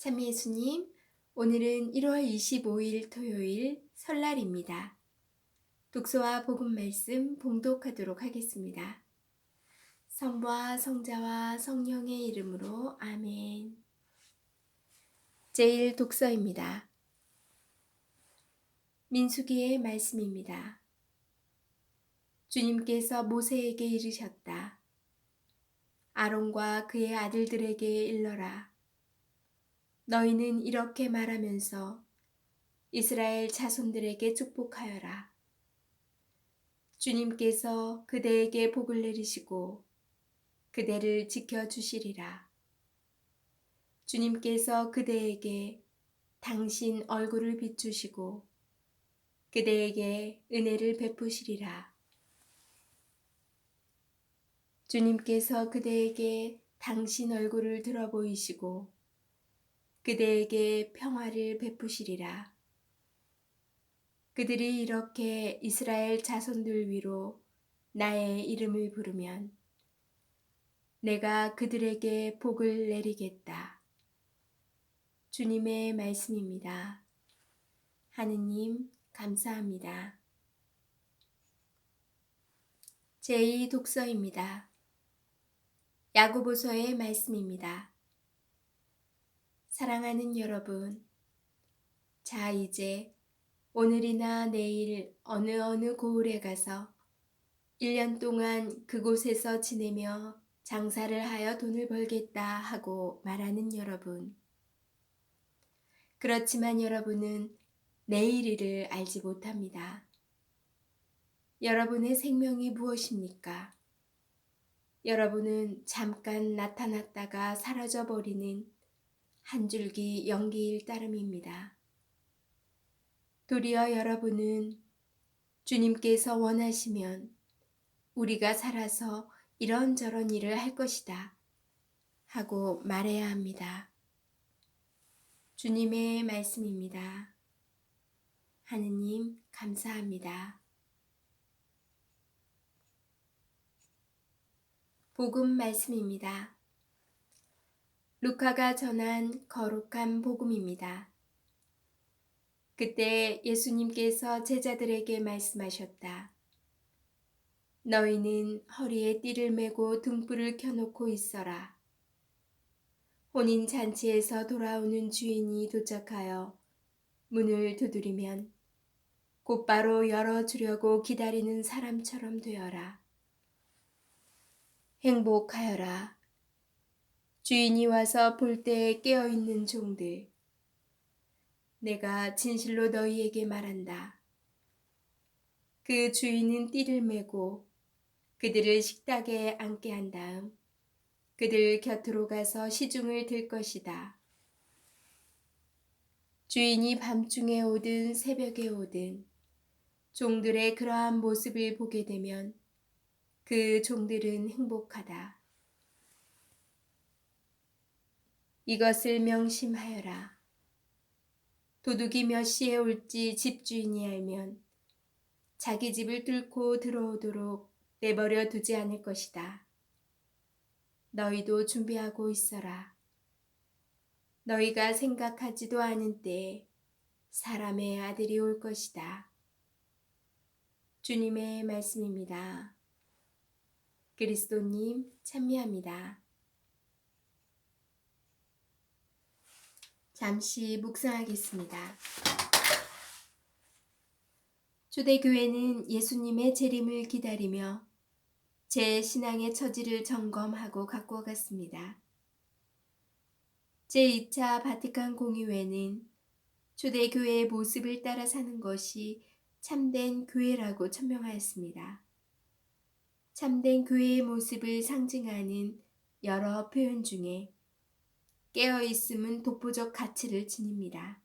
참 예수님, 오늘은 1월 25일 토요일 설날입니다. 독서와 복음 말씀 봉독하도록 하겠습니다. 성부와 성자와 성령의 이름으로 아멘. 제1 독서입니다. 민수기의 말씀입니다. 주님께서 모세에게 이르셨다. 아론과 그의 아들들에게 일러라. 너희는 이렇게 말하면서 이스라엘 자손들에게 축복하여라. 주님께서 그대에게 복을 내리시고 그대를 지켜주시리라. 주님께서 그대에게 당신 얼굴을 비추시고 그대에게 은혜를 베푸시리라. 주님께서 그대에게 당신 얼굴을 들어 보이시고 그대에게 평화를 베푸시리라. 그들이 이렇게 이스라엘 자손들 위로 나의 이름을 부르면 내가 그들에게 복을 내리겠다. 주님의 말씀입니다. 하느님 감사합니다. 제2 독서입니다. 야고보서의 말씀입니다. 사랑하는 여러분, 자 이제 오늘이나 내일 어느 고을에 가서 1년 동안 그곳에서 지내며 장사를 하여 돈을 벌겠다 하고 말하는 여러분. 그렇지만 여러분은 내일일을 알지 못합니다. 여러분의 생명이 무엇입니까? 여러분은 잠깐 나타났다가 사라져버리는 한 줄기 연기일 따름입니다. 도리어 여러분은 주님께서 원하시면 우리가 살아서 이런저런 일을 할 것이다 하고 말해야 합니다. 주님의 말씀입니다. 하느님 감사합니다. 복음 말씀입니다. 루카가 전한 거룩한 복음입니다. 그때 예수님께서 제자들에게 말씀하셨다. 너희는 허리에 띠를 메고 등불을 켜놓고 있어라. 혼인잔치에서 돌아오는 주인이 도착하여 문을 두드리면 곧바로 열어주려고 기다리는 사람처럼 되어라. 행복하여라. 주인이 와서 볼 때에 깨어있는 종들. 내가 진실로 너희에게 말한다. 그 주인은 띠를 메고 그들을 식탁에 앉게 한 다음 그들 곁으로 가서 시중을 들 것이다. 주인이 밤중에 오든 새벽에 오든 종들의 그러한 모습을 보게 되면 그 종들은 행복하다. 이것을 명심하여라. 도둑이 몇 시에 올지 집주인이 알면 자기 집을 뚫고 들어오도록 내버려 두지 않을 것이다. 너희도 준비하고 있어라. 너희가 생각하지도 않은 때에 사람의 아들이 올 것이다. 주님의 말씀입니다. 그리스도님 찬미합니다. 잠시 묵상하겠습니다. 초대교회는 예수님의 재림을 기다리며 제 신앙의 처지를 점검하고 갖고 갔습니다. 제2차 바티칸 공의회는 초대교회의 모습을 따라 사는 것이 참된 교회라고 천명하였습니다. 참된 교회의 모습을 상징하는 여러 표현 중에 깨어있음은 독보적 가치를 지닙니다.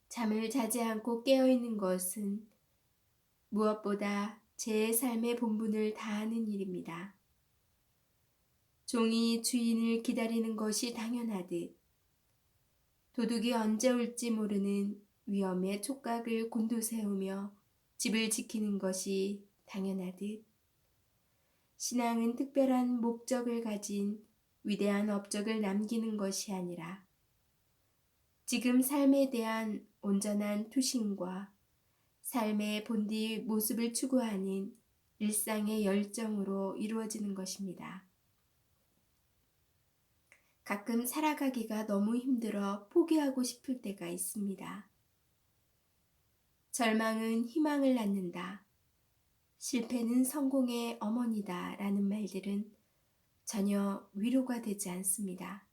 잠을 자지 않고 깨어있는 것은 무엇보다 제 삶의 본분을 다하는 일입니다. 종이 주인을 기다리는 것이 당연하듯 도둑이 언제 올지 모르는 위험의 촉각을 곤두세우며 집을 지키는 것이 당연하듯 신앙은 특별한 목적을 가진 위대한 업적을 남기는 것이 아니라 지금 삶에 대한 온전한 투신과 삶의 본디 모습을 추구하는 일상의 열정으로 이루어지는 것입니다. 가끔 살아가기가 너무 힘들어 포기하고 싶을 때가 있습니다. 절망은 희망을 낳는다. 실패는 성공의 어머니다 라는 말들은 전혀 위로가 되지 않습니다.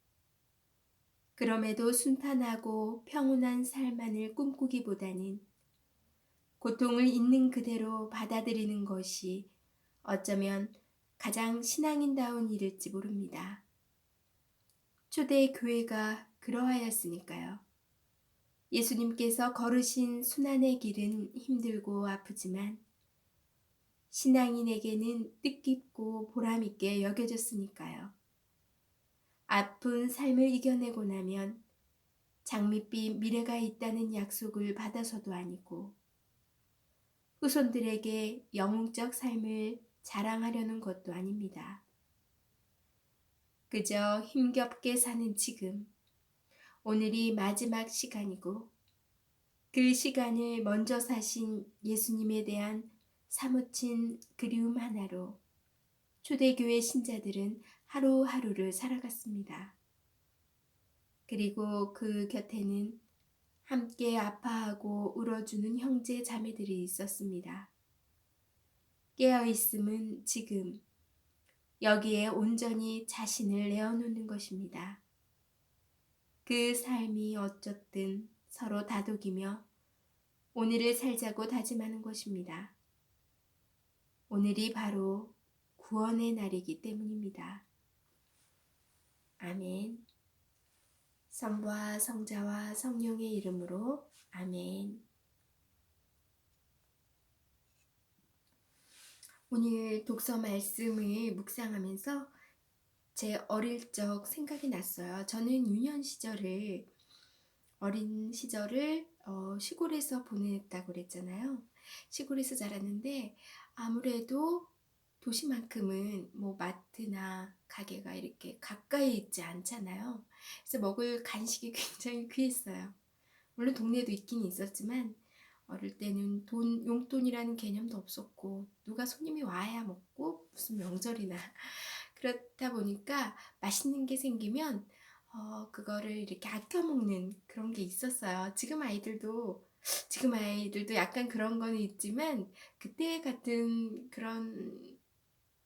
그럼에도 순탄하고 평온한 삶만을 꿈꾸기보다는 고통을 있는 그대로 받아들이는 것이 어쩌면 가장 신앙인다운 일일지 모릅니다. 초대 교회가 그러하였으니까요. 예수님께서 걸으신 순환의 길은 힘들고 아프지만 신앙인에게는 뜻깊고 보람있게 여겨졌으니까요. 아픈 삶을 이겨내고 나면 장밋빛 미래가 있다는 약속을 받아서도 아니고 후손들에게 영웅적 삶을 자랑하려는 것도 아닙니다. 그저 힘겹게 사는 지금, 오늘이 마지막 시간이고 그 시간을 먼저 사신 예수님에 대한 사무친 그리움 하나로 초대교회 신자들은 하루하루를 살아갔습니다. 그리고 그 곁에는 함께 아파하고 울어주는 형제 자매들이 있었습니다. 깨어있음은 지금 여기에 온전히 자신을 내어놓는 것입니다. 그 삶이 어쨌든 서로 다독이며 오늘을 살자고 다짐하는 것입니다. 오늘이 바로 구원의 날이기 때문입니다. 아멘. 성부와 성자와 성령의 이름으로 아멘. 오늘 독서 말씀을 묵상하면서 제 어릴 적 생각이 났어요. 저는 어린 시절을 시골에서 보냈다고 그랬잖아요. 시골에서 자랐는데 아무래도 도시만큼은 뭐 마트나 가게가 이렇게 가까이 있지 않잖아요. 그래서 먹을 간식이 굉장히 귀했어요. 물론 동네도 있긴 있었지만 어릴 때는 용돈이라는 개념도 없었고 누가 손님이 와야 먹고 무슨 명절이나 그렇다 보니까 맛있는 게 생기면 그거를 이렇게 아껴 먹는 그런 게 있었어요. 지금 아이들도 약간 그런 거는 있지만 그때 같은 그런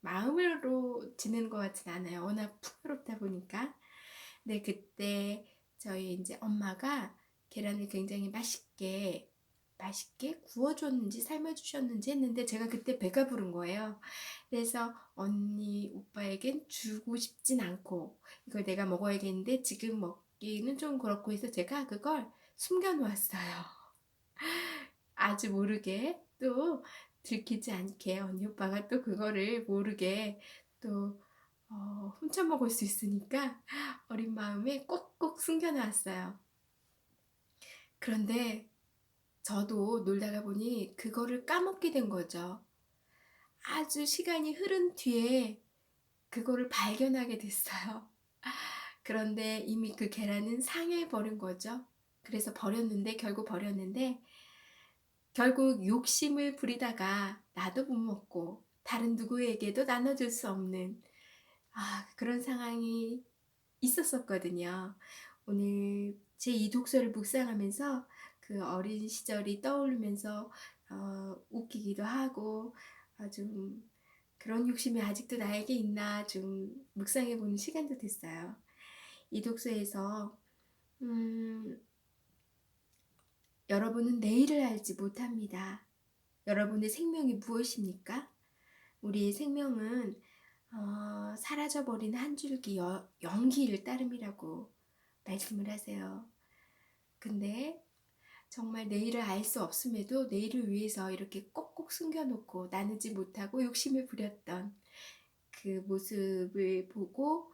마음으로 지내는 것 같진 않아요. 워낙 풍요롭다 보니까. 네, 그때 저희 이제 엄마가 계란을 굉장히 맛있게 구워줬는지 삶아주셨는지 했는데 제가 그때 배가 부른 거예요. 그래서 언니, 오빠에겐 주고 싶진 않고 이걸 내가 먹어야겠는데 지금 먹기는 좀 그렇고 해서 제가 그걸 숨겨놓았어요. 아주 모르게 또 들키지 않게 언니, 오빠가 또 그거를 모르게 또 훔쳐 먹을 수 있으니까 어린 마음에 꼭꼭 숨겨놨어요. 그런데 저도 놀다가 보니 그거를 까먹게 된 거죠. 아주 시간이 흐른 뒤에 그거를 발견하게 됐어요. 그런데 이미 그 계란은 상해버린 거죠. 그래서 결국 욕심을 부리다가 나도 못 먹고 다른 누구에게도 나눠줄 수 없는 그런 상황이 있었었거든요. 오늘 제 이 독서를 묵상하면서 그 어린 시절이 떠오르면서 웃기기도 하고 좀 그런 욕심이 아직도 나에게 있나 좀 묵상해보는 시간도 됐어요. 이 독서에서 여러분은 내일을 알지 못합니다. 여러분의 생명이 무엇입니까? 우리의 생명은 사라져버린 한 줄기 연기일 따름이라고 말씀을 하세요. 근데 정말 내일을 알 수 없음에도 내일을 위해서 이렇게 꼭꼭 숨겨놓고 나누지 못하고 욕심을 부렸던 그 모습을 보고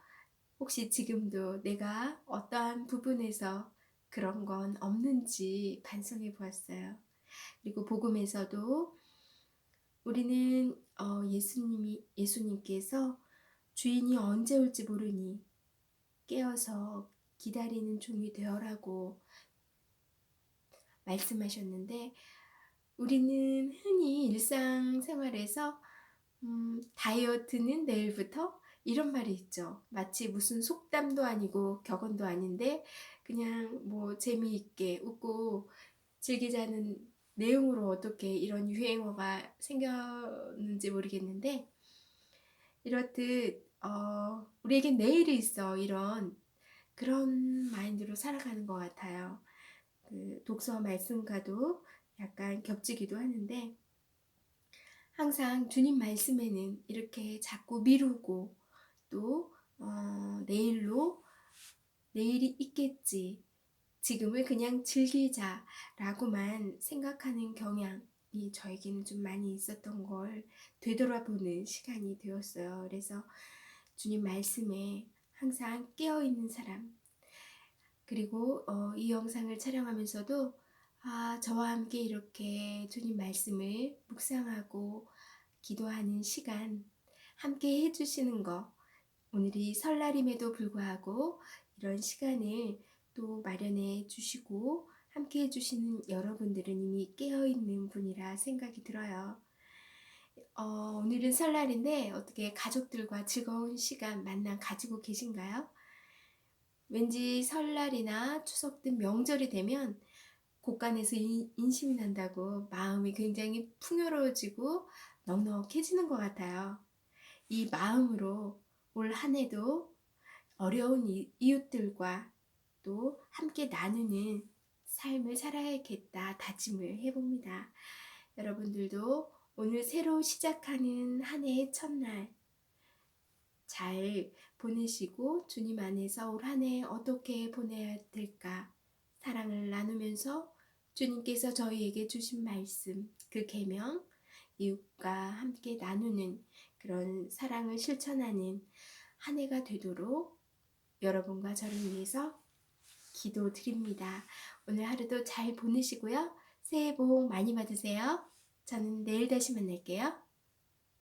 혹시 지금도 내가 어떠한 부분에서 그런 건 없는지 반성해 보았어요. 그리고 복음에서도 우리는 예수님께서 주인이 언제 올지 모르니 깨어서 기다리는 종이 되어라고 말씀하셨는데, 우리는 흔히 일상생활에서 다이어트는 내일부터 이런 말이 있죠. 마치 무슨 속담도 아니고 격언도 아닌데 그냥 뭐 재미있게 웃고 즐기자는 내용으로 어떻게 이런 유행어가 생겼는지 모르겠는데, 이렇듯 우리에겐 내일이 있어, 이런 그런 마인드로 살아가는 것 같아요. 그 독서 말씀과도 약간 겹치기도 하는데, 항상 주님 말씀에는 이렇게 자꾸 미루고 또 내일이 있겠지, 지금을 그냥 즐기자라고만 생각하는 경향이 저에게는 좀 많이 있었던 걸 되돌아보는 시간이 되었어요. 그래서 주님 말씀에 항상 깨어있는 사람, 그리고 이 영상을 촬영하면서도 저와 함께 이렇게 주님 말씀을 묵상하고 기도하는 시간 함께 해주시는 거, 오늘이 설날임에도 불구하고 이런 시간을 또 마련해 주시고 함께 해주시는 여러분들은 이미 깨어있는 분이라 생각이 들어요. 오늘은 설날인데 어떻게 가족들과 즐거운 시간 만남 가지고 계신가요? 왠지 설날이나 추석 등 명절이 되면 곳간에서 인심이 난다고 마음이 굉장히 풍요로워지고 넉넉해지는 것 같아요. 이 마음으로 올 한 해도 어려운 이웃들과 또 함께 나누는 삶을 살아야겠다 다짐을 해봅니다. 여러분들도 오늘 새로 시작하는 한 해의 첫날 잘 보내시고 주님 안에서 올 한 해 어떻게 보내야 될까 사랑을 나누면서 주님께서 저희에게 주신 말씀, 그 계명, 이웃과 함께 나누는 그런 사랑을 실천하는 한 해가 되도록 여러분과 저를 위해서 기도드립니다. 오늘 하루도 잘 보내시고요. 새해 복 많이 받으세요. 저는 내일 다시 만날게요.